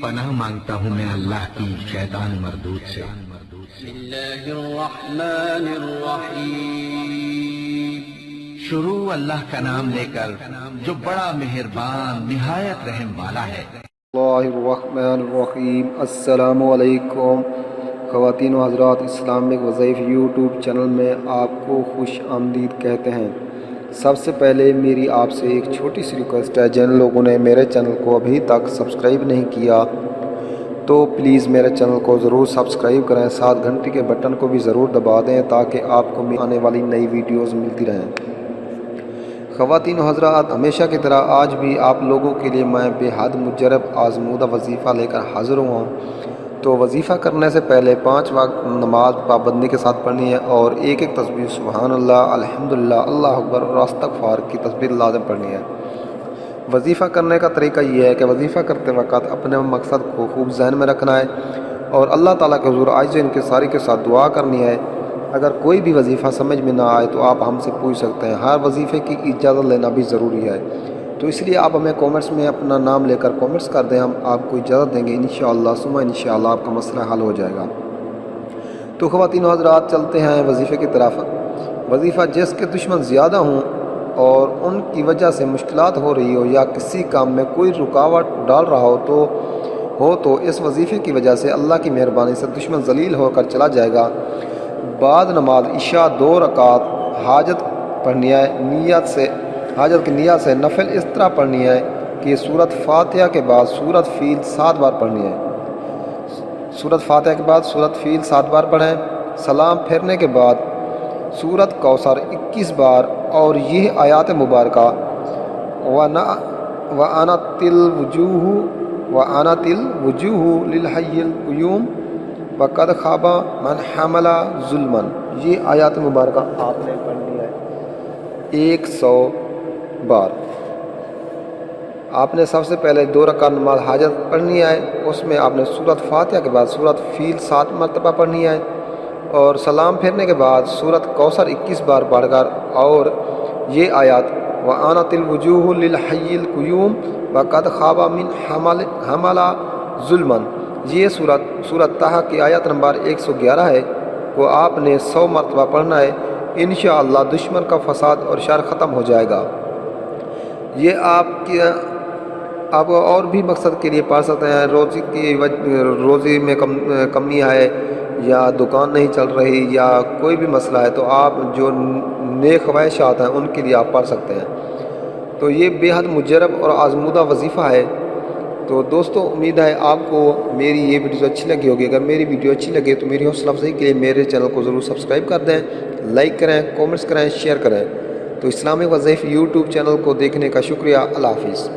پناہ مانگتا ہوں میں اللہ کی شیطان مردود سے۔ بسم اللہ الرحمن الرحیم۔ شروع اللہ کا نام لے کر جو بڑا مہربان نہایت رحم والا ہے۔ اللہ الرحمن الرحیم۔ السلام علیکم خواتین و حضرات، اسلامک وظائف یوٹیوب چینل میں آپ کو خوش آمدید کہتے ہیں۔ سب سے پہلے میری آپ سے ایک چھوٹی سی ریکویسٹ ہے، جن لوگوں نے میرے چینل کو ابھی تک سبسکرائب نہیں کیا تو پلیز میرے چینل کو ضرور سبسکرائب کریں، ساتھ گھنٹی کے بٹن کو بھی ضرور دبا دیں تاکہ آپ کو آنے والی نئی ویڈیوز ملتی رہیں۔ خواتین و حضرات، ہمیشہ کی طرح آج بھی آپ لوگوں کے لیے میں بے حد مجرب آزمودہ وظیفہ لے کر حاضر ہوا ہوں۔ تو وظیفہ کرنے سے پہلے 5 وقت نماز پابندی کے ساتھ پڑھنی ہے اور ایک تسبیح سبحان اللہ، الحمدللہ، اللہ اکبر اور استغفار کی تسبیح لازم پڑھنی ہے۔ وظیفہ کرنے کا طریقہ یہ ہے کہ وظیفہ کرتے وقت اپنے مقصد کو خوب ذہن میں رکھنا ہے اور اللہ تعالیٰ کے حضور عاجز انکساری کے ساتھ دعا کرنی ہے۔ اگر کوئی بھی وظیفہ سمجھ میں نہ آئے تو آپ ہم سے پوچھ سکتے ہیں، ہر وظیفے کی اجازت لینا بھی ضروری ہے، تو اس لیے آپ ہمیں کومنٹس میں اپنا نام لے کر کومنٹس کر دیں، ہم آپ کو اجازت دیں گے انشاءاللہ ثم انشاءاللہ آپ کا مسئلہ حل ہو جائے گا۔ تو خواتین و حضرات، چلتے ہیں وظیفے کی طرف۔ وظیفہ جس کے دشمن زیادہ ہوں اور ان کی وجہ سے مشکلات ہو رہی ہو یا کسی کام میں کوئی رکاوٹ ڈال رہا ہو تو اس وظیفے کی وجہ سے اللہ کی مہربانی سے دشمن ذلیل ہو کر چلا جائے گا۔ بعد نماز عشاء 2 رکعت حاجت پڑھنی ہے، حاجت کی نیت سے نفل اس طرح پڑھنی ہے کہ سورۃ فاتحہ کے بعد سورۃ فیل 7 بار پڑھنی ہے۔ سورۃ فاتحہ کے بعد سورۃ فیل 7 بار پڑھیں، سلام پھیرنے کے بعد سورۃ کوثر 21 بار، اور یہ آیات مبارکہ وَأَنَتِ الْوُجُوهُ لِلْحَيِّ الْقَيُّومِ وَقَدْ خَابَ مَنْ حَمَلَ ظُلْمًا، یہ آیات مبارکہ آپ نے پڑھنی ہے 100 بار۔ آپ نے سب سے پہلے 2 رکعت نماز حاجت پڑھنی ہے، اس میں آپ نے سورۃ فاتحہ کے بعد سورۃ فیل 7 مرتبہ پڑھنی ہے اور سلام پھیرنے کے بعد سورۃ کوثر 21 بار پڑھ کر اور یہ آیات وَأَنَتِ الْوُجُوهُ لِلْحَيِّ الْقَيُّومِ وَقَدْ خَابَ مَنْ حَمَلَ ظُلْمًا، یہ سورۃ طٰہٰ کی آیت نمبر 111 ہے، وہ آپ نے 100 مرتبہ پڑھنا ہے، انشاءاللہ دشمن کا فساد اور شر ختم ہو جائے گا۔ یہ آپ اور بھی مقصد کے لیے پڑھ سکتے ہیں، روزی میں کمی ہے یا دکان نہیں چل رہی یا کوئی بھی مسئلہ ہے تو آپ جو نیک خواہشات ہیں ان کے لیے آپ پڑھ سکتے ہیں۔ تو یہ بے حد مجرب اور آزمودہ وظیفہ ہے۔ تو دوستو، امید ہے آپ کو میری یہ ویڈیو اچھی لگی ہوگی۔ اگر میری ویڈیو اچھی لگے تو میری حوصلہ افزائی کے لیے میرے چینل کو ضرور سبسکرائب کر دیں، لائک کریں، کومنٹس کریں، شیئر کریں۔ تو اسلامک وظائف یوٹیوب چینل کو دیکھنے کا شکریہ۔ اللہ حافظ۔